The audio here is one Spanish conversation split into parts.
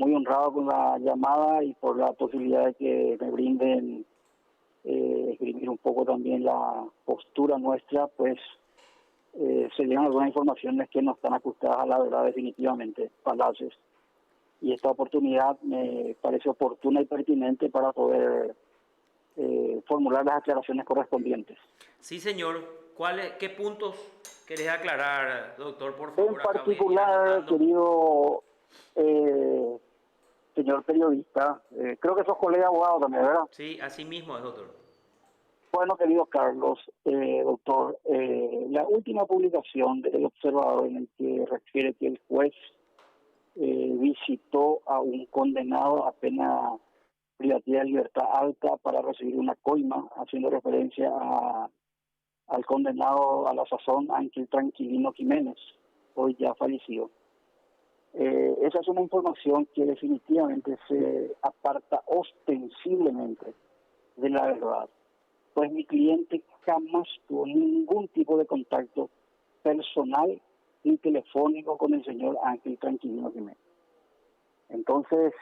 muy honrado con la llamada y por la posibilidad de que me brinden escribir un poco también la postura nuestra, pues se llegan algunas informaciones que no están ajustadas a la verdad definitivamente, falaces. Y esta oportunidad me parece oportuna y pertinente para poder formular las aclaraciones correspondientes. Sí, señor. ¿Qué puntos querés aclarar, doctor? Por En favor, acá voy a ir particular, anotando. querido señor periodista, creo que sos colega abogado también, ¿verdad? Sí, así mismo es, doctor. Bueno, querido Carlos, doctor, la última publicación del Observador en el que refiere que el juez visitó a un condenado a pena privativa de libertad alta para recibir una coima, haciendo referencia al condenado a la sazón Ángel Tranquilino Jiménez, hoy ya fallecido. Esa es una información que definitivamente se aparta ostensiblemente de la verdad, pues mi cliente jamás tuvo ningún tipo de contacto personal ni telefónico con el señor Ángel Tranquilino Jiménez. Entonces,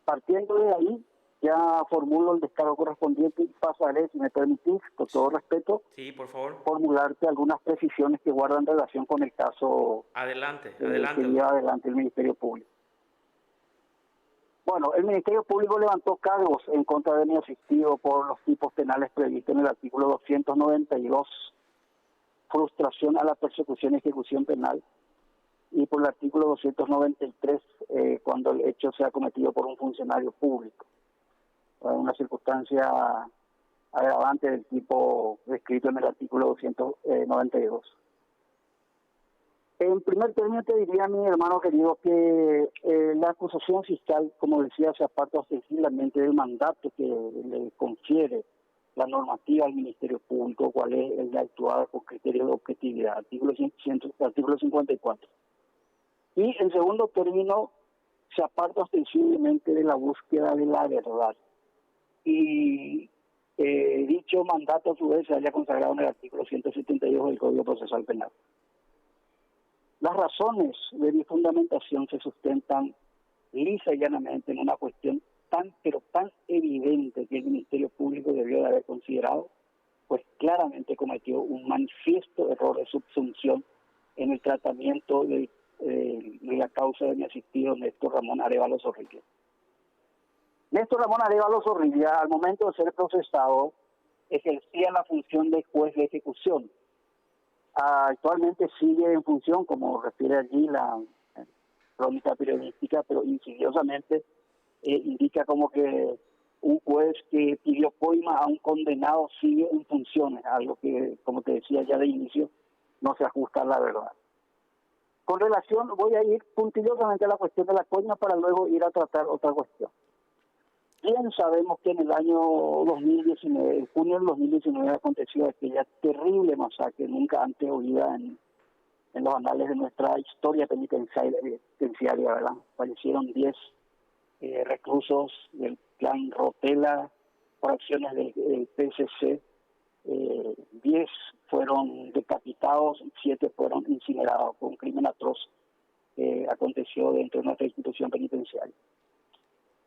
partiendo de ahí, ya formulo el descargo correspondiente y pasaré, si me permitís, con todo respeto, Sí, por favor. formularte algunas precisiones que guardan relación con el caso Adelante, que adelante, lleva doctor. adelante el Ministerio Público. Bueno, el Ministerio Público levantó cargos en contra de mi asistido por los tipos penales previstos en el artículo 292, frustración a la persecución y ejecución penal, y por el artículo 293, cuando el hecho sea cometido por un funcionario público. Una circunstancia agravante del tipo descrito en el artículo 292. En primer término te diría, mi hermano querido, que la acusación fiscal, como decía, se aparta ostensiblemente del mandato que le confiere la normativa al Ministerio Público, cuál es el de actuar con criterios de objetividad, artículo 54. Y en segundo término, se aparta ostensiblemente de la búsqueda de la verdad. Y dicho mandato a su vez se haya consagrado en el artículo 172 del Código Procesal Penal. Las razones de mi fundamentación se sustentan lisa y llanamente en una cuestión tan, pero tan evidente que el Ministerio Público debió de haber considerado, pues claramente cometió un manifiesto error de subsunción en el tratamiento de la causa de mi asistido Néstor Ramón Arévalo Zorrilla. Néstor Ramón Arévalo Zorrilla, al momento de ser procesado, ejercía la función de juez de ejecución. Actualmente sigue en función, como refiere allí la crónica periodística, pero insidiosamente indica como que un juez que pidió coima a un condenado sigue en funciones, algo que, como te decía ya de inicio, no se ajusta a la verdad. Con relación, voy a ir puntillosamente a la cuestión de la coima para luego ir a tratar otra cuestión. Bien sabemos que en el año 2019, en junio del 2019, aconteció aquella terrible masacre nunca antes oída en los anales de nuestra historia penitenciaria, ¿verdad? Fallecieron 10 reclusos del clan Rotela por acciones del PSC, 10 fueron decapitados, 7 fueron incinerados por un crimen atroz que aconteció dentro de nuestra institución penitenciaria.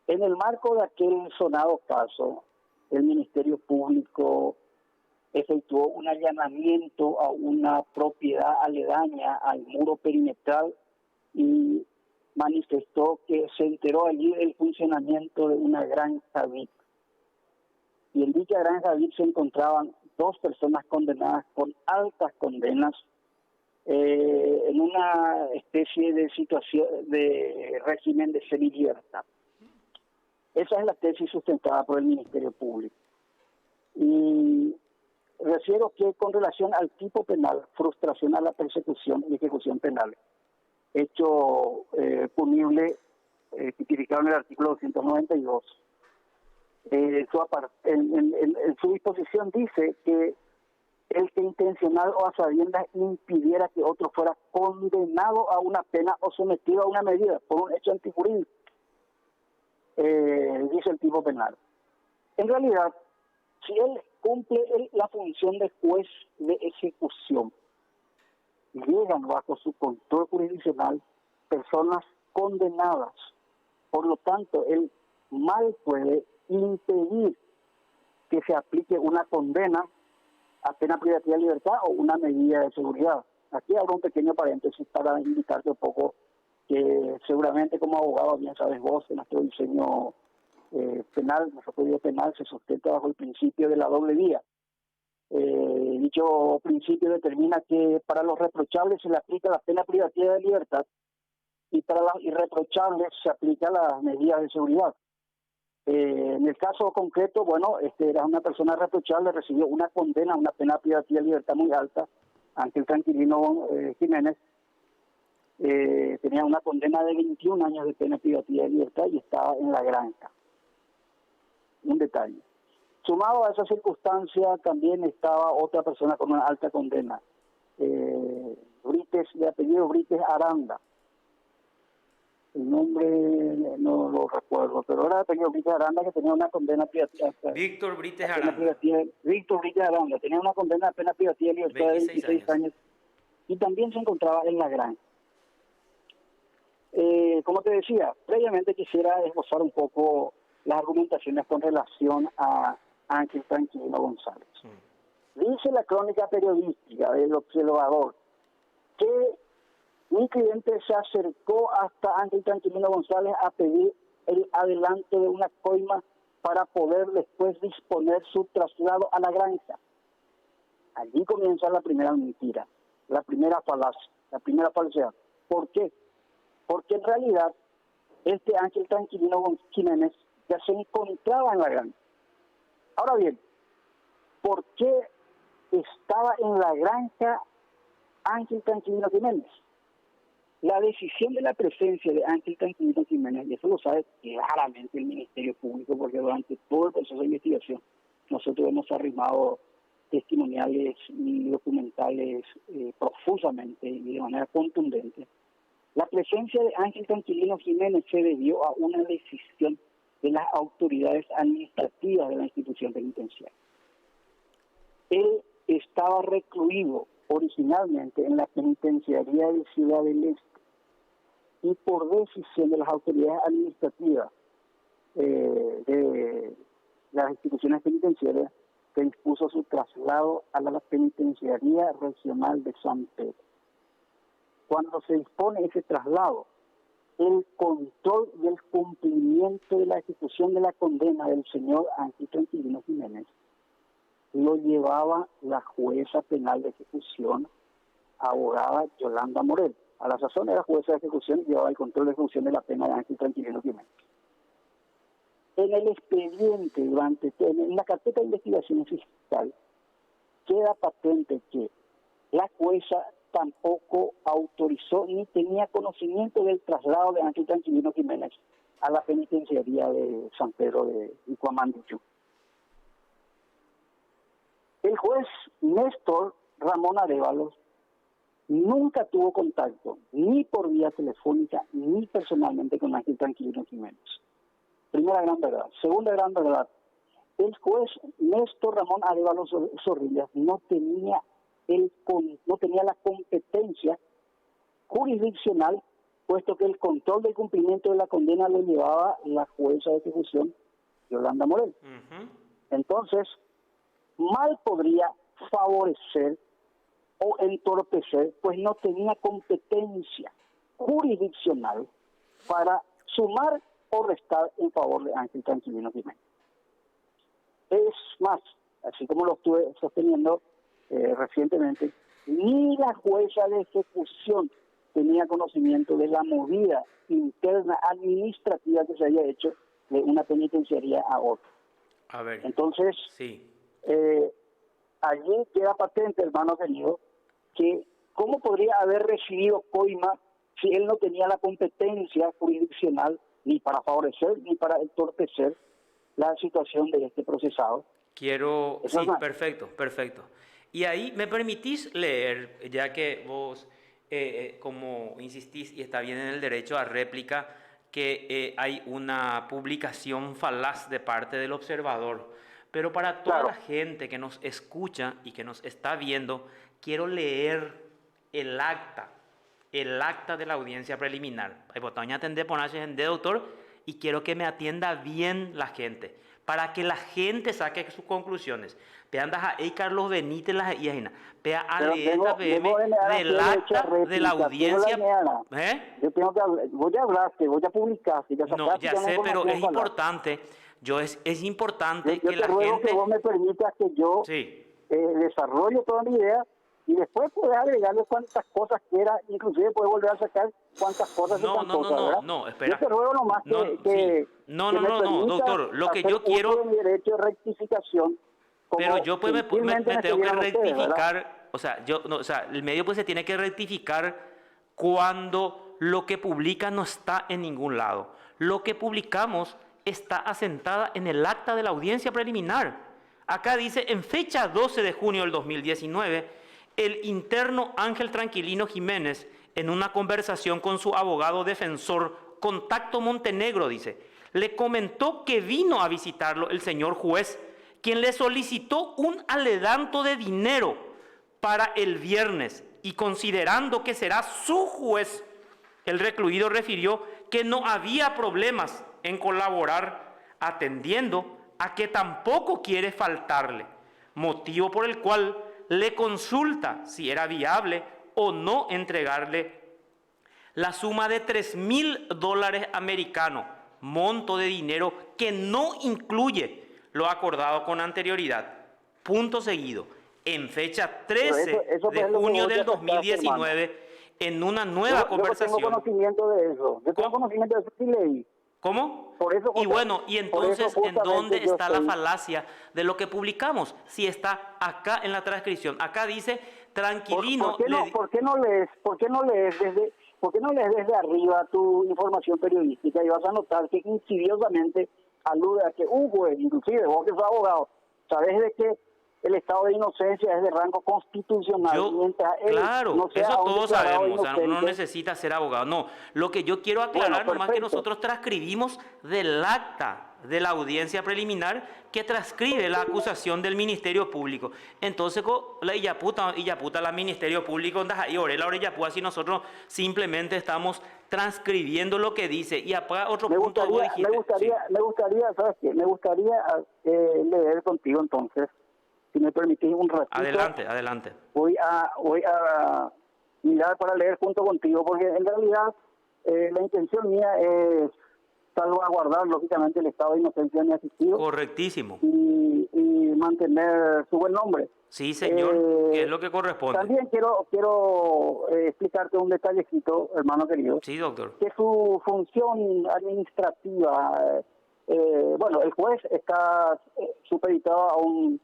En el marco de aquel sonado caso, el Ministerio Público efectuó un allanamiento a una propiedad aledaña al muro perimetral y manifestó que se enteró allí del funcionamiento de una granja VIP. Y en dicha granja VIP se encontraban 2 personas condenadas con altas condenas en una especie de situación de régimen de semilibertad. Esa es la tesis sustentada por el Ministerio Público. Y refiero que con relación al tipo penal, frustración a la persecución y ejecución penal, hecho punible, tipificado en el artículo 292, en su disposición dice que el que intencional o a sabiendas impidiera que otro fuera condenado a una pena o sometido a una medida por un hecho antijurídico, dice el tipo penal. En realidad, si él cumple la función de juez de ejecución, llegan bajo su control jurisdiccional personas condenadas Por lo tanto, el mal puede impedir que se aplique una condena a pena privativa de libertad o una medida de seguridad. Aquí abro un pequeño paréntesis para indicarte un poco que seguramente como abogado, bien sabes vos, que nuestro diseño penal, nuestro código penal se sustenta bajo el principio de la doble vía. Dicho principio determina que para los reprochables se le aplica la pena privativa de libertad y para los irreprochables se aplica las medidas de seguridad. En el caso concreto, bueno, era una persona reprochable, recibió una condena, una pena privativa de libertad muy alta. Ángel Tranquilino Jiménez tenía una condena de 21 años de pena privativa de libertad y estaba en la granja. Un detalle. Sumado a esa circunstancia, también estaba otra persona con una alta condena, Brites, de apellido Brites Aranda. El nombre no lo recuerdo, pero era de apellido Brites Aranda, que tenía una condena privativa. Víctor Brites Aranda. Víctor Brites Aranda tenía una condena de pena privativa de libertad de 26 años y también se encontraba en la granja. Como te decía, previamente quisiera esbozar un poco las argumentaciones con relación a Ángel Tranquilino González. Dice la crónica periodística del Observador que mi cliente se acercó hasta Ángel Tranquilino González a pedir el adelanto de una coima para poder después disponer su traslado a la granja. Allí comienza la primera mentira, la primera falacia, la primera falsedad. ¿Por qué? Porque en realidad este Ángel Tranquilino Jiménez ya se encontraba en la granja. Ahora bien, ¿por qué estaba en la granja Ángel Tranquilino Jiménez? La decisión de la presencia de Ángel Tranquilino Jiménez, y eso lo sabe claramente el Ministerio Público, porque durante todo el proceso de investigación nosotros hemos arrimado testimoniales y documentales profusamente y de manera contundente. La presencia de Ángel Tranquilino Jiménez se debió a una decisión de las autoridades administrativas de la institución penitenciaria. Él estaba recluido originalmente en la penitenciaría de Ciudad del Este y por decisión de las autoridades administrativas de las instituciones penitenciarias se dispuso su traslado a la penitenciaría regional de San Pedro. Cuando se dispone ese traslado, el control y el cumplimiento de la ejecución de la condena del señor Ángel Tranquilino Jiménez lo llevaba la jueza penal de ejecución, abogada Yolanda Morel. A la sazón era jueza de ejecución y llevaba el control de ejecución de la pena de Ángel Tranquilino Jiménez. En el expediente, en la carpeta de investigación fiscal, queda patente que la jueza tampoco autorizó ni tenía conocimiento del traslado de Ángel Tranquilino Jiménez a la penitenciaría de San Pedro de Icuamandichú. El juez Néstor Ramón Arévalos nunca tuvo contacto, ni por vía telefónica, ni personalmente con Ángel Tranquilino Jiménez. Primera gran verdad. Segunda gran verdad, el juez Néstor Ramón Arévalos Zorrilla no tenía la competencia jurisdiccional, puesto que el control del cumplimiento de la condena lo llevaba la jueza de ejecución Yolanda Morel. Entonces, mal podría favorecer o entorpecer, pues no tenía competencia jurisdiccional para sumar o restar en favor de Ángel Tranquilino Jiménez. Es más, así como lo estuve sosteniendo recientemente, ni la jueza de ejecución tenía conocimiento de la movida interna administrativa que se había hecho de una penitenciaría a otra. A ver. Entonces, sí. Allí queda patente, hermano querido, que cómo podría haber recibido coima si él no tenía la competencia jurisdiccional ni para favorecer ni para entorpecer la situación de este procesado. Sí, perfecto. Y ahí me permitís leer, ya que vos, como insistís y está bien en el derecho a réplica, que hay una publicación falaz de parte del observador. Pero para toda la gente que nos escucha y que nos está viendo, quiero leer el acta de la audiencia preliminar. Hay botón atender ponerse en de doctor y quiero que me atienda bien la gente, para que la gente saque sus conclusiones. Pe andas a Carlos Benítez las IAINA, pe a leer la PM del acta de la audiencia. Yo tengo que hablar, voy a hablar, voy a publicar. No, ya sé, pero es importante, es importante yo que te la ruego gente... que vos me permitas que yo desarrolle toda mi idea y después puedes agregarle cuantas cosas quieras, inclusive puedes volver a sacar cuantas cosas no, espera. Yo te ruego nomás no, doctor, lo que yo quiero... mi derecho de rectificación. Pero yo pues me tengo que rectificar, el medio pues se tiene que rectificar cuando lo que publica no está en ningún lado. Lo que publicamos está asentada en el acta de la audiencia preliminar. Acá dice, en fecha 12 de junio del 2019, el interno Ángel Tranquilino Jiménez, en una conversación con su abogado defensor, Contacto Montenegro, dice, le comentó que vino a visitarlo el señor juez, quien le solicitó un adelanto de dinero para el viernes, y considerando que será su juez, el recluido refirió que no había problemas en colaborar, atendiendo a que tampoco quiere faltarle, motivo por el cual le consulta si era viable o no entregarle la suma de $3,000 americanos, monto de dinero que no incluye lo acordado con anterioridad. Punto seguido. En fecha 13 de junio del 2019, en una nueva conversación. Yo tengo conocimiento de eso. Yo tengo conocimiento de eso, sí leí. ¿Cómo? Por eso, y bueno, y entonces, ¿en dónde está la falacia de lo que publicamos? Si está acá en la transcripción. Acá dice, Tranquilino... ¿Por qué no lees desde arriba tu información periodística y vas a notar que insidiosamente alude a que un juez, inclusive vos que sos abogado, sabés de que el estado de inocencia es de rango constitucional. Claro, no eso todos sabemos, uno no necesita ser abogado. No, lo que yo quiero aclarar nomás que nosotros transcribimos del acta de la audiencia preliminar que transcribe la acusación del Ministerio Público. Entonces, la Iyaputa, la Ministerio Público, y Orela Orellapúa, si nosotros simplemente estamos transcribiendo lo que dice. Y aparte, otro punto me gustaría, ¿sabes qué? Me gustaría leer contigo entonces. Si me permitís un ratito. Adelante. Voy a mirar para leer junto contigo, porque en realidad la intención mía es salvaguardar, lógicamente, el estado de inocencia de mi asistido. Correctísimo. Y mantener su buen nombre. Sí, señor, que es lo que corresponde. También quiero explicarte un detallecito, hermano querido. Sí, doctor. Que su función administrativa, el juez está supeditado a un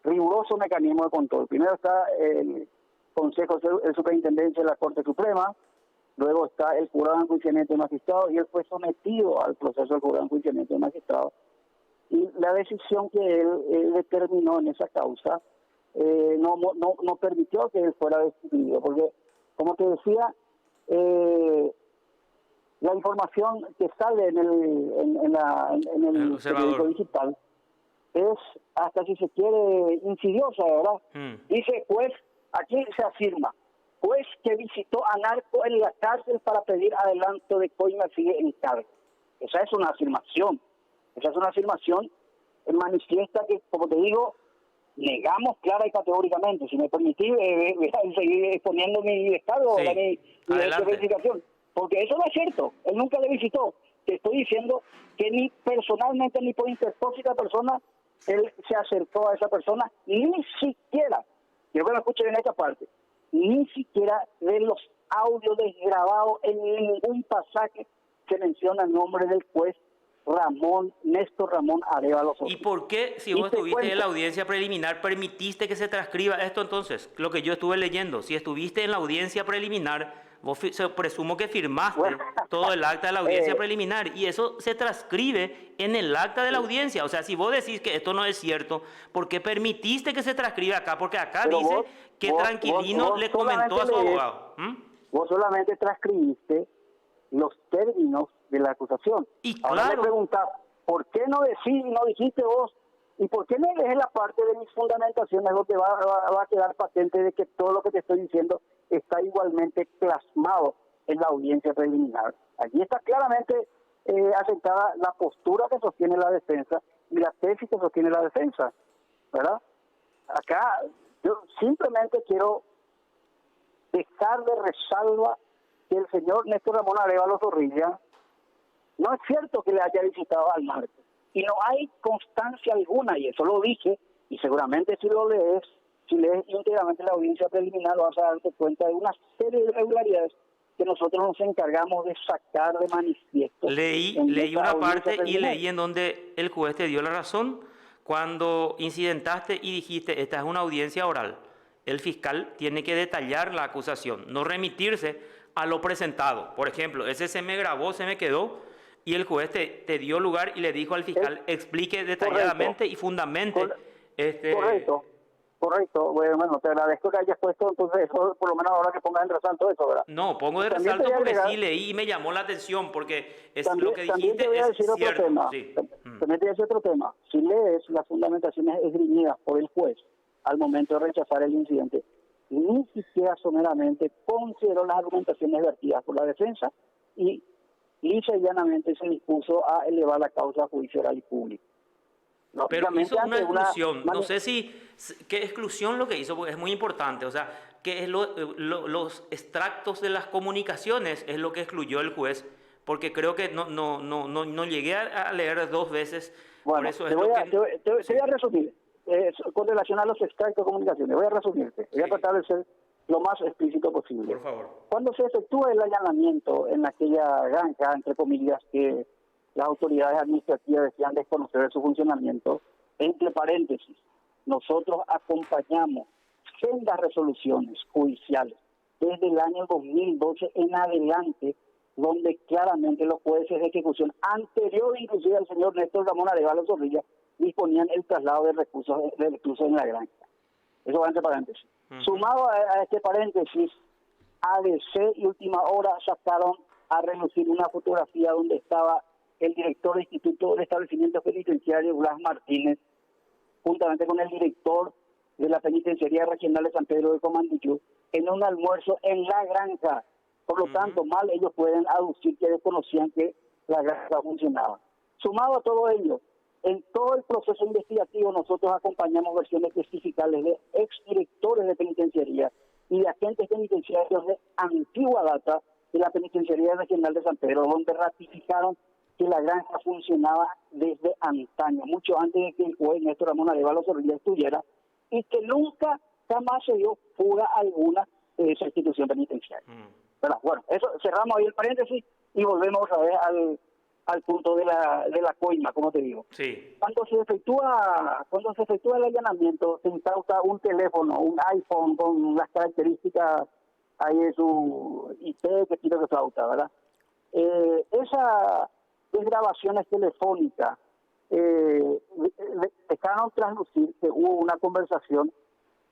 riguroso mecanismo de control. Primero está el Consejo de Superintendencia de la Corte Suprema, luego está el jurado de enjuiciamiento de magistrados, y él fue sometido al proceso del jurado de enjuiciamiento de magistrados. Y la decisión que él determinó en esa causa no permitió que él fuera destituido, porque, como te decía, la información que sale en el periódico digital es, hasta si se quiere, insidiosa, ¿verdad? Dice, pues, aquí se afirma, juez que visitó a narco en la cárcel para pedir adelanto de coima sigue en cargo. Esa es una afirmación manifiesta que, como te digo, negamos clara y categóricamente. Si me permitís, seguir exponiendo mi descargo, mi verificación, porque eso no es cierto, él nunca le visitó. Te estoy diciendo que ni personalmente ni por interpósita persona él se acercó a esa persona, ni siquiera, quiero que me escuchen en esta parte, ni siquiera de los audios desgrabados en ningún pasaje se menciona el nombre del juez Néstor Ramón Arévalo Sosa. ¿Y por qué, si vos estuviste en la audiencia preliminar, permitiste que se transcriba esto entonces? Lo que yo estuve leyendo, si estuviste en la audiencia preliminar, vos presumo que firmaste todo el acta de la audiencia preliminar, y eso se transcribe en el acta de la audiencia. O sea, si vos decís que esto no es cierto, ¿por qué permitiste que se transcriba acá? Porque acá dice que Tranquilino le comentó a su abogado. Vos solamente transcribiste los términos de la acusación. Y ahora me preguntás, ¿por qué no dijiste vos? ¿Y por qué no lees la parte de mis fundamentaciones donde va a quedar patente de que todo lo que te estoy diciendo está igualmente plasmado en la audiencia preliminar? Aquí está claramente aceptada la postura que sostiene la defensa y la tesis que sostiene la defensa, ¿verdad? Acá yo simplemente quiero dejar de resalva que el señor Néstor Ramón Arévalo Zorrilla no es cierto que le haya visitado al martes, y no hay constancia alguna, y eso lo dije, y seguramente si lees íntegramente la audiencia preliminar, vas a darte cuenta de una serie de irregularidades que nosotros nos encargamos de sacar de manifiesto. Leí una parte y leí en donde el juez te dio la razón cuando incidentaste y dijiste, esta es una audiencia oral. El fiscal tiene que detallar la acusación, no remitirse a lo presentado. Por ejemplo, ese se me grabó, se me quedó, y el juez te dio lugar y le dijo al fiscal, explique detalladamente y fundamente. Correcto. Bueno, te agradezco que hayas puesto entonces eso, por lo menos ahora que pongas en resalto eso, ¿verdad? No, pongo de resalto porque sí leí y me llamó la atención, porque es lo que dijiste es cierto. Sí. También te voy a decir otro tema. Si lees las fundamentaciones esgrimidas por el juez al momento de rechazar el incidente, ni siquiera someramente consideró las argumentaciones vertidas por la defensa y lisa y llanamente se dispuso a elevar la causa a juicio oral y público. Pero hizo una exclusión, no sé qué exclusión lo que hizo, porque es muy importante, o sea, que es los extractos de las comunicaciones es lo que excluyó el juez, porque creo que no llegué a leer dos veces, bueno, por eso te voy a resumir, con relación a los extractos de comunicaciones, voy a resumirte, voy a tratar de ser lo más explícito posible. Por favor. Cuando se efectúa el allanamiento en aquella granja, entre comillas, que las autoridades administrativas decían desconocer su funcionamiento, entre paréntesis, nosotros acompañamos sendas resoluciones judiciales desde el año 2012 en adelante, donde claramente los jueces de ejecución anterior inclusive al señor Néstor Ramón Arévalo Zorrilla disponían el traslado de recursos en la granja. Eso va entre paréntesis. Sumado a este paréntesis, ABC y Última Hora sacaron a relucir una fotografía donde estaba el director del Instituto de Establecimientos Penitenciarios, Blas Martínez, juntamente con el director de la Penitenciaría Regional de San Pedro de Comandillú, en un almuerzo en la granja. Por lo tanto, mal ellos pueden aducir que desconocían que la granja funcionaba. Sumado a todo ello, en todo el proceso investigativo nosotros acompañamos versiones testificales de exdirectores de penitenciaría y de agentes penitenciarios de antigua data de la Penitenciaría Regional de San Pedro, donde ratificaron que la granja funcionaba desde antaño, mucho antes de que el juez Néstor Ramón Arévalo Zorrilla estuviera, y que nunca jamás se dio fuga alguna de esa institución penitenciaria. Pero bueno, eso cerramos ahí el paréntesis y volvemos otra vez al punto de la coima, como te digo. Sí. Cuando se efectúa el allanamiento, se incauta un teléfono, un iPhone con las características ahí de su IP que quiero que flauta, ¿verdad? Esas grabaciones telefónicas dejaron traslucir que hubo una conversación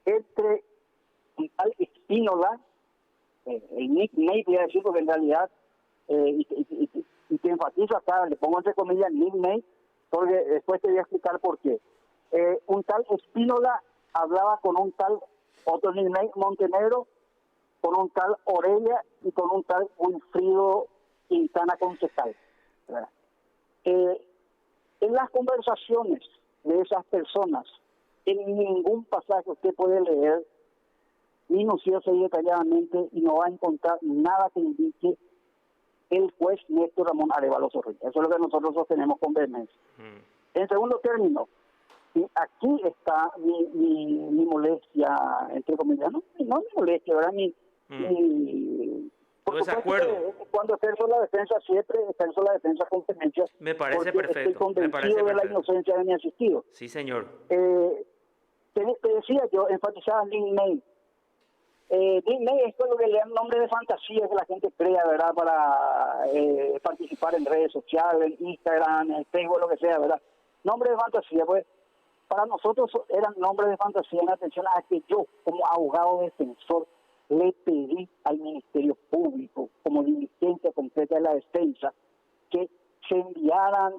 entre un tal Espínola, el nickname, voy a decir, porque en realidad, y te enfatizo acá, le pongo entre comillas nickname, porque después te voy a explicar por qué. Un tal Espínola hablaba con un tal, otro nickname, Montenegro, con un tal Orella y con un tal Wilfrido Quintana Concejal. En las conversaciones de esas personas, en ningún pasaje usted puede leer minucioso y detalladamente y no va a encontrar nada que indique el juez Néstor Ramón Arévalo Zorrilla. Eso es lo que nosotros sostenemos con vehemencia. En segundo término, y aquí está mi molestia, entre comillas, no mi molestia, ¿verdad? Por desacuerdo. Cuando ejerzo la defensa, siempre ejerzo la defensa con vehemencia. Me parece perfecto. Estoy convencido de la inocencia de mi asistido. Sí, señor. Te decía yo, enfatizaba nickname. Nickname es lo que le dan nombre de fantasía que la gente crea, ¿verdad? Para participar en redes sociales, en Instagram, en Facebook, lo que sea, ¿verdad? Nombre de fantasía, pues para nosotros eran nombres de fantasía en atención a que yo, como abogado defensor, le pedí al Ministerio Público, como diligencia completa de la defensa, que se enviaran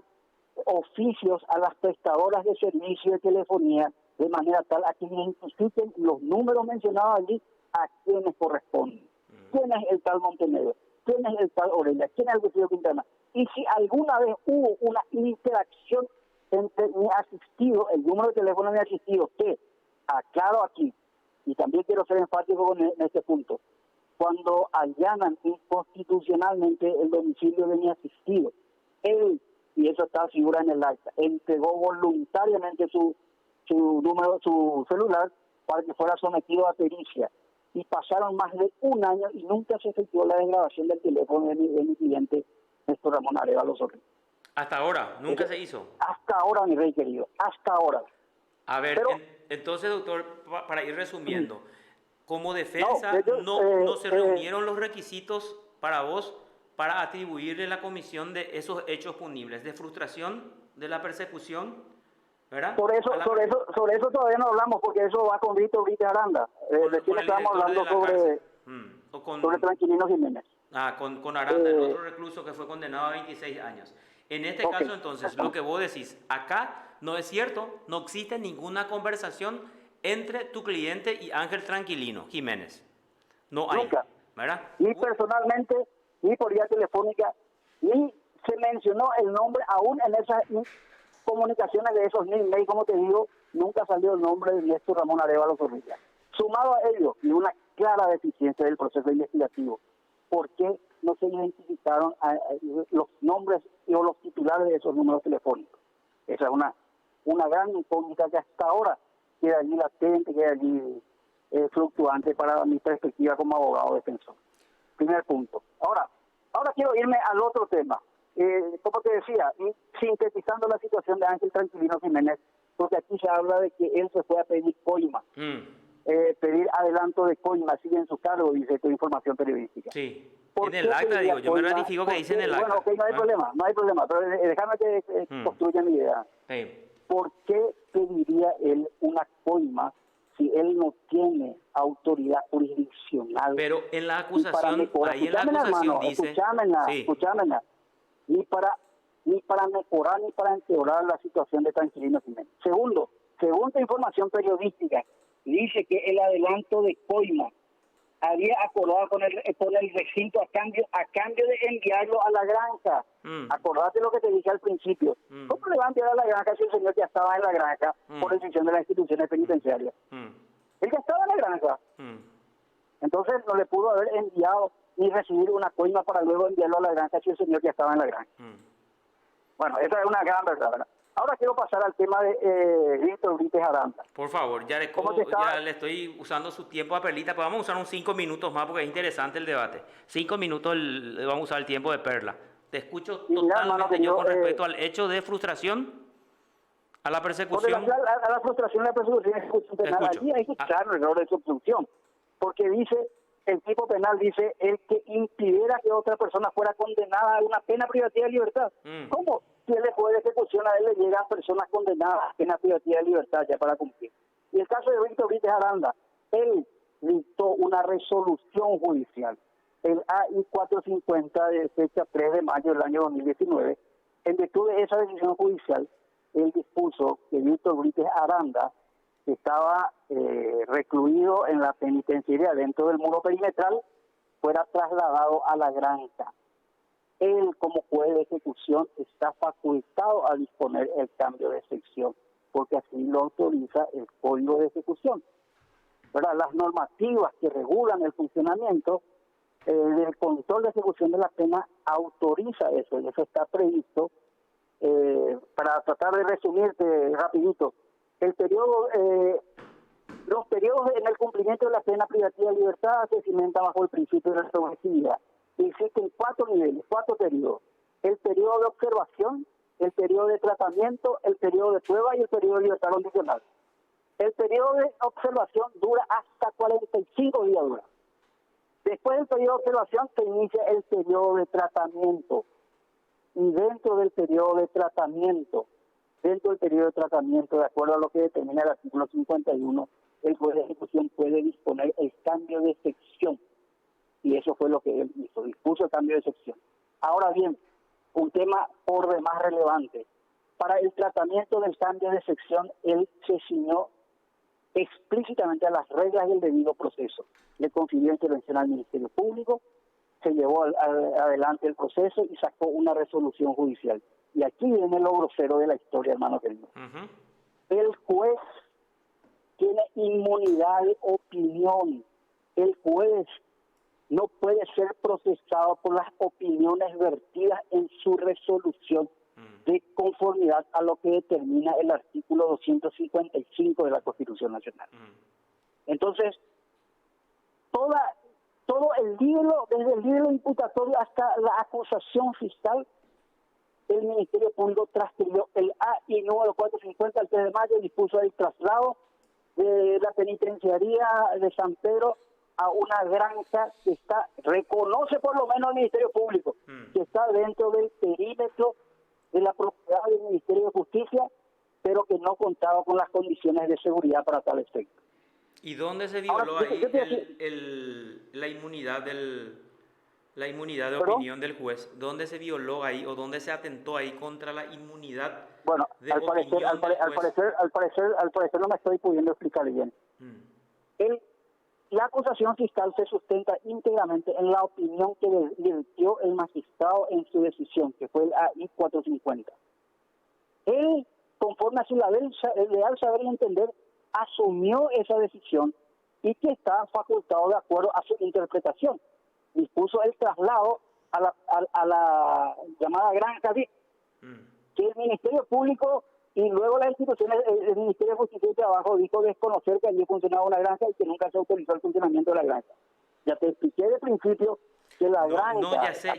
oficios a las prestadoras de servicio de telefonía de manera tal a que identifiquen los números mencionados allí a quienes corresponden. ¿Quién es el tal Montenegro? ¿Quién es el tal Orella? ¿Quién es el Wilfrido Quintana? y si alguna vez hubo una interacción entre mi asistido, el número de teléfono de mi asistido, que, aclaro aquí, y también quiero ser enfático en este punto, cuando allanan inconstitucionalmente el domicilio de mi asistido, él, y eso está figura en el acta, entregó voluntariamente su número, su celular, para que fuera sometido a pericia. Y pasaron más de un año y nunca se efectuó la desgrabación del teléfono de mi cliente, Néstor Ramón Arévalo Zorrilla. Hasta ahora, nunca se hizo. Hasta ahora, mi rey querido, hasta ahora. A ver, Pero, entonces, doctor, para ir resumiendo, como defensa, no se reunieron los requisitos para vos para atribuirle la comisión de esos hechos punibles, de frustración de la persecución, ¿verdad? Sobre eso todavía no hablamos, porque eso va con Víctor Aranda. Recién estábamos hablando sobre Tranquilino Jiménez. Con Aranda, el otro recluso que fue condenado a 26 años. En este caso, entonces, lo que vos decís, acá no es cierto, no existe ninguna conversación entre tu cliente y Ángel Tranquilino Jiménez. No hay, nunca, ¿verdad? Ni personalmente, ni por vía telefónica, ni se mencionó el nombre, aún en esas comunicaciones de esos mails, como te digo, nunca salió el nombre de Néstor Ramón Arévalo Zorrilla. Sumado a ello, y una clara deficiencia del proceso investigativo, ¿por qué no se identificaron los nombres o los titulares de esos números telefónicos? Esa es una gran incógnita que hasta ahora queda allí latente, queda allí fluctuante para mi perspectiva como abogado defensor. Primer punto. Ahora quiero irme al otro tema. Como te decía, sintetizando la situación de Ángel Tranquilino Jiménez, porque aquí se habla de que él se fue a pedir coima, pedir adelanto de coima, sigue en su cargo, dice tu información periodística. Sí, en el acta, digo, yo me ratifico que dice en el acta. Bueno, ok, no hay problema, pero déjame que construya mi idea. Sí. ¿Por qué pediría él una coima si él no tiene autoridad jurisdiccional? Pero en la acusación, ahí en la acusación dice... Escúchamela. Ni para mejorar ni para empeorar la situación de Tranquilino Jiménez. Segundo, segunda información periodística, dice que el adelanto de coima había acordado con el recinto a cambio de enviarlo a la granja. Acordate lo que te dije al principio. ¿Cómo le va a enviar a la granja si el señor ya estaba en la granja por decisión de las instituciones penitenciarias? Él ya estaba en la granja. Entonces no le pudo haber enviado ni recibir una coima para luego enviarlo a la granja si el señor ya estaba en la granja. Bueno, esa es una gran verdad, ¿verdad? Ahora quiero pasar al tema de Víctor Aranda. Por favor, ya le estoy usando su tiempo a Perlita, pero vamos a usar unos 5 minutos más porque es interesante el debate. 5 minutos le vamos a usar el tiempo de Perla. Te escucho totalmente yo con respecto al hecho de frustración, a la persecución. A la frustración, la persecución penal. Allí hay que echar un error de subsunción, porque dice, el tipo penal dice, el que impidiera que otra persona fuera condenada a una pena privativa de libertad. ¿Cómo? Si el juez de ejecución a él le llegan personas condenadas a pena privativa de libertad ya para cumplir. Y el caso de Víctor Aranda, él dictó una resolución judicial, el AI 450 de fecha 3 de mayo del año 2019, en virtud de esa decisión judicial, él dispuso que Víctor Aranda, que estaba recluido en la penitenciaría dentro del muro perimetral, fuera trasladado a la granja. Él, como juez de ejecución, está facultado a disponer el cambio de sección, porque así lo autoriza el Código de Ejecución. ¿Verdad? Las normativas que regulan el funcionamiento del control de ejecución de la pena autoriza eso, y eso está previsto. Para tratar de resumirte rapidito, los periodos en el cumplimiento de la pena privativa de libertad se cimentan bajo el principio de la progresividad. Existen 4 niveles, 4 periodos: el periodo de observación, el periodo de tratamiento, el periodo de prueba y el periodo de libertad condicional. El periodo de observación dura hasta 45 días. Después del periodo de observación se inicia el periodo de tratamiento. Y dentro del periodo de tratamiento, de acuerdo a lo que determina el artículo 51, el juez de ejecución puede disponer el cambio de sección. Y eso fue lo que él hizo, dispuso el cambio de sección. Ahora bien, un tema por demás relevante. Para el tratamiento del cambio de sección, él se ciñó explícitamente a las reglas del debido proceso. Le confirió intervención al Ministerio Público, se llevó adelante el proceso y sacó una resolución judicial. Y aquí viene lo grosero de la historia, hermano querido. El juez tiene inmunidad de opinión. El juez no puede ser procesado por las opiniones vertidas en su resolución de conformidad a lo que determina el artículo 255 de la Constitución Nacional. Entonces, todo el libro, desde el libro imputatorio hasta la acusación fiscal, el Ministerio Público transcribió el AI número 450 al 3 de mayo, dispuso el traslado de la penitenciaría de San Pedro a una granja que reconoce por lo menos el Ministerio Público, que está dentro del perímetro de la propiedad del Ministerio de Justicia, pero que no contaba con las condiciones de seguridad para tal efecto. ¿Y dónde se violó ahí la inmunidad de opinión del juez? ¿Dónde se violó ahí o dónde se atentó ahí contra la inmunidad de opinión del juez? Al parecer no me estoy pudiendo explicar bien. La acusación fiscal se sustenta íntegramente en la opinión que vertió el magistrado en su decisión, que fue el AI 450. Él, conforme a su leal saber y entender, asumió esa decisión y que está facultado de acuerdo a su interpretación. Dispuso el traslado a la llamada granja que el Ministerio Público y luego las instituciones, el Ministerio de Justicia y Trabajo dijo desconocer que allí funcionaba una granja y que nunca se autorizó el funcionamiento de la granja. Ya te expliqué de principio que la granja... No, ya sé,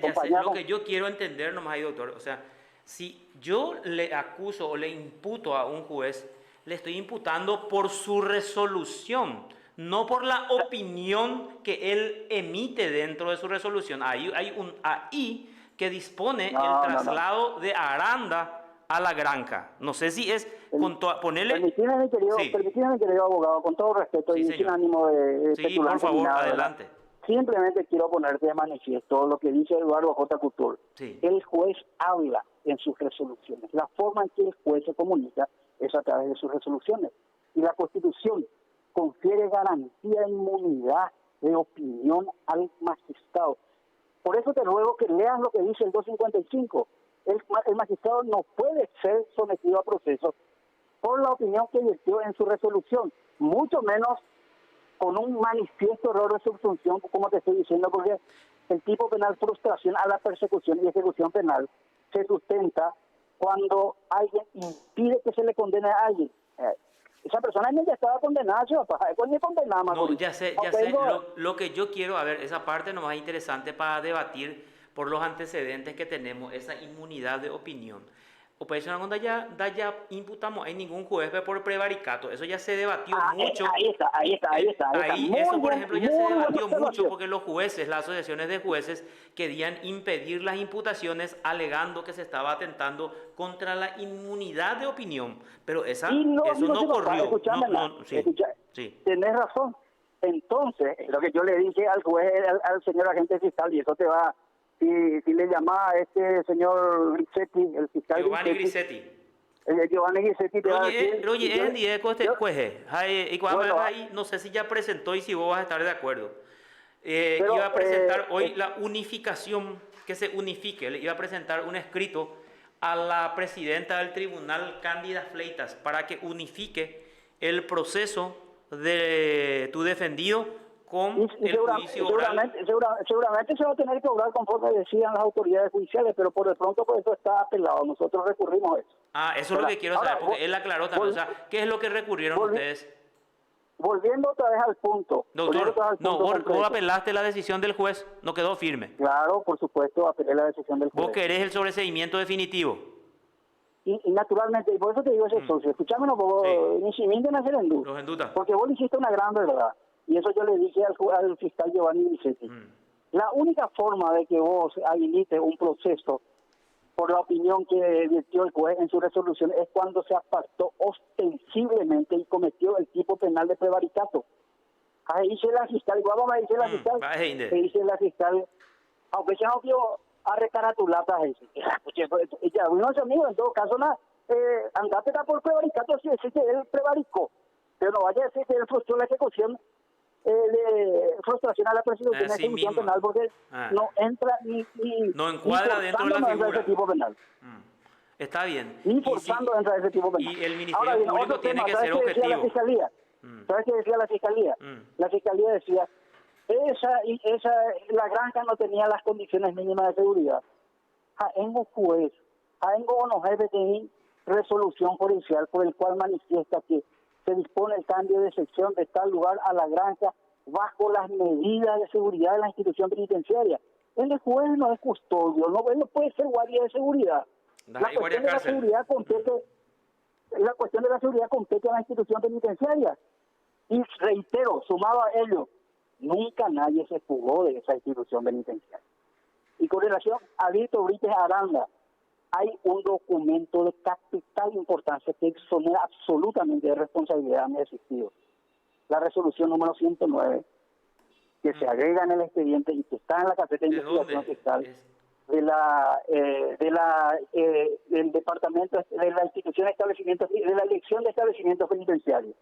lo que yo quiero entender nomás ahí, doctor. O sea, si yo le acuso o le imputo a un juez, le estoy imputando por su resolución, no por la opinión que él emite dentro de su resolución. Ahí hay un AI que dispone el traslado de Aranda a la granja. No sé si es ponerle... Permitime, mi querido abogado, con todo respeto y sin ánimo de sí, por favor, adelante. Simplemente quiero ponerte de manifiesto lo que dice Eduardo J. Couture. Sí. El juez habla en sus resoluciones. La forma en que el juez se comunica es a través de sus resoluciones. Y la Constitución confiere garantía de inmunidad de opinión al magistrado. Por eso te ruego que leas lo que dice el 255. El magistrado no puede ser sometido a proceso por la opinión que vertió en su resolución, mucho menos con un manifiesto error de subsunción, como te estoy diciendo, porque el tipo penal frustración a la persecución y ejecución penal se sustenta cuando alguien impide que se le condene a alguien. Esa persona ya estaba condenada, no, ya sé. Lo que yo quiero, a ver, esa parte no más interesante para debatir por los antecedentes que tenemos, esa inmunidad de opinión. Operación Anaconda ya imputamos, hay ningún juez por prevaricato, eso ya se debatió mucho. Ahí está. Eso, por ejemplo, ya se debatió mucho porque los jueces, las asociaciones de jueces, querían impedir las imputaciones alegando que se estaba atentando contra la inmunidad de opinión, pero eso no ocurrió. Tenés razón. Entonces, lo que yo le dije al juez, al señor agente fiscal, y eso te va... Si le llamaba a este señor Grisetti, el fiscal Giovanni Grisetti. Giovanni Grisetti te va a decir... No sé si ya presentó y si vos vas a estar de acuerdo. Iba a presentar hoy la unificación, que se unifique. Le iba a presentar un escrito a la presidenta del tribunal, Cándida Fleitas, para que unifique el proceso de tu defendido con el juicio oral. Seguramente se va a tener que obrar conforme decían las autoridades judiciales, pero por de pronto por eso está apelado. Nosotros recurrimos a eso. Eso es lo que quiero saber, porque él aclaró también. O sea, ¿qué es lo que recurrieron ustedes? Volviendo otra vez al punto. Doctor, vos apelaste la decisión del juez, no quedó firme. Claro, por supuesto, apelé la decisión del juez. ¿Vos querés el sobreseimiento definitivo? Y naturalmente, y por eso te digo ese socio, escuchame ni si mienten hacer los enduta. Porque vos le hiciste una gran verdad. Y eso yo le dije al fiscal Giovanni Grisetti. La única forma de que vos habilites un proceso por la opinión que vertió el juez en su resolución es cuando se apartó ostensiblemente y cometió el tipo penal de prevaricato. Ahí dice la fiscal, igual vamos a decir la fiscal, que dice la fiscal, aunque se no dio a recaratulata ella uno es amigo, en todo caso andate por prevaricato si decir que él prevaricó, pero no vaya a decir que él frustró la ejecución de frustración a la persecución de ejecución penal, porque no entra ni no encuadra dentro de la figura de ese tipo penal. Está bien. Ni forzando dentro de ese tipo penal. Y el Ministerio Público tiene que ser objetivo. La Fiscalía? ¿Sabes qué decía la Fiscalía? La Fiscalía decía, la granja no tenía las condiciones mínimas de seguridad. Haengo juez, haengo no jefe de resolución judicial por el cual manifiesta que se dispone el cambio de sección de tal lugar a la granja bajo las medidas de seguridad de la institución penitenciaria. El juez no es custodio, él no puede ser guardia de seguridad. La cuestión de la seguridad compete a la institución penitenciaria. Y reitero, sumado a ello, nunca nadie se fugó de esa institución penitenciaria. Y con relación a Víctor Brites Aranda, hay un documento de capital importancia que exonera absolutamente de responsabilidad a mi asistido. La resolución número 109, que se agrega en el expediente y que está en la carpeta de investigación fiscal del departamento de la institución de establecimientos, de la dirección de establecimientos penitenciarios.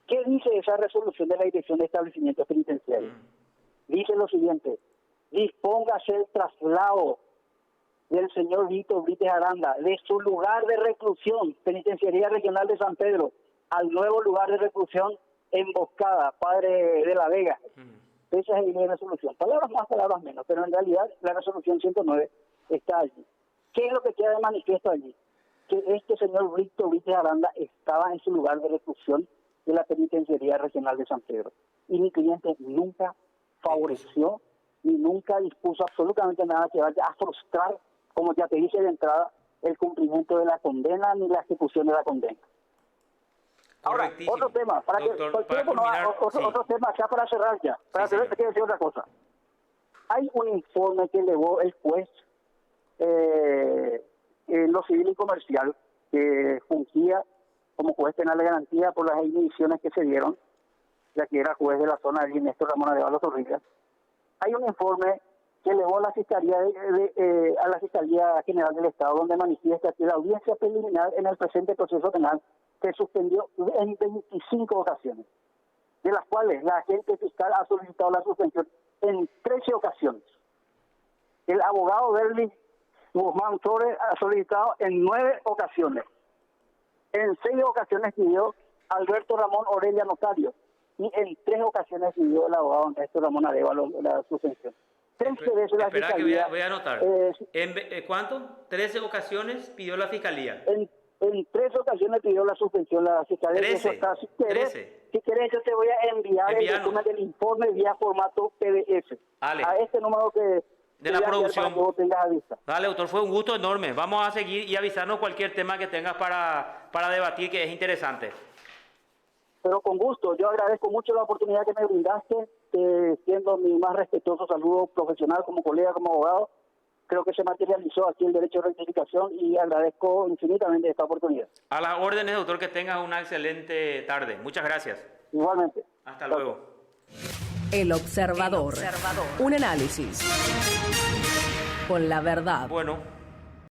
¿Qué dice esa resolución de la dirección de establecimientos penitenciarios? Dice lo siguiente: dispóngase el traslado del señor Víctor Brites Aranda de su lugar de reclusión, Penitenciaría Regional de San Pedro, al nuevo lugar de reclusión Emboscada, Padre de la Vega. Esa es la resolución. Palabras más, palabras menos, pero en realidad la resolución 109 está allí. ¿Qué es lo que queda de manifiesto allí? Que este señor Víctor Brites Aranda estaba en su lugar de reclusión de la Penitenciaría Regional de San Pedro. Y mi cliente nunca favoreció ni nunca dispuso absolutamente nada que vaya a frustrar, como ya te dije de entrada, el cumplimiento de la condena ni la ejecución de la condena. Ahora, otro tema, otro tema acá para cerrar ya, para cerrar te quiero decir otra cosa. Hay un informe que elevó el juez en lo civil y comercial, que fungía como juez penal de garantía por las inhibiciones que se dieron, ya que era juez de la zona de Néstor Ramón Arevalo Torrijos. Hay un informe que elevó a la Fiscalía a la Fiscalía General del Estado, donde manifiesta que la audiencia preliminar en el presente proceso penal se suspendió en 25 ocasiones, de las cuales la agente fiscal ha solicitado la suspensión en 13 ocasiones. El abogado Berli Guzmán Torres ha solicitado en 9 ocasiones. En 6 ocasiones pidió Alberto Ramón Orelia Notario, y en 3 ocasiones pidió el abogado Néstor Ramón Arevalo la suspensión. 13 veces la Fiscalía... Que voy a anotar. ¿Cuánto? 13 ocasiones pidió la Fiscalía. En 3 ocasiones pidió la suspensión la Fiscalía. 13. Si querés, yo te voy a enviar el resumen del informe vía formato PDF. Dale. A este número de la producción. Para que vos tengas a vista. Dale, doctor, fue un gusto enorme. Vamos a seguir y avisarnos cualquier tema que tengas para debatir, que es interesante. Pero con gusto, yo agradezco mucho la oportunidad que me brindaste, siendo mi más respetuoso saludo profesional como colega, como abogado. Creo que se materializó aquí el derecho de rectificación y agradezco infinitamente esta oportunidad. A las órdenes, doctor, que tengas una excelente tarde. Muchas gracias. Igualmente. Hasta luego. El Observador. Un análisis con la verdad. Bueno.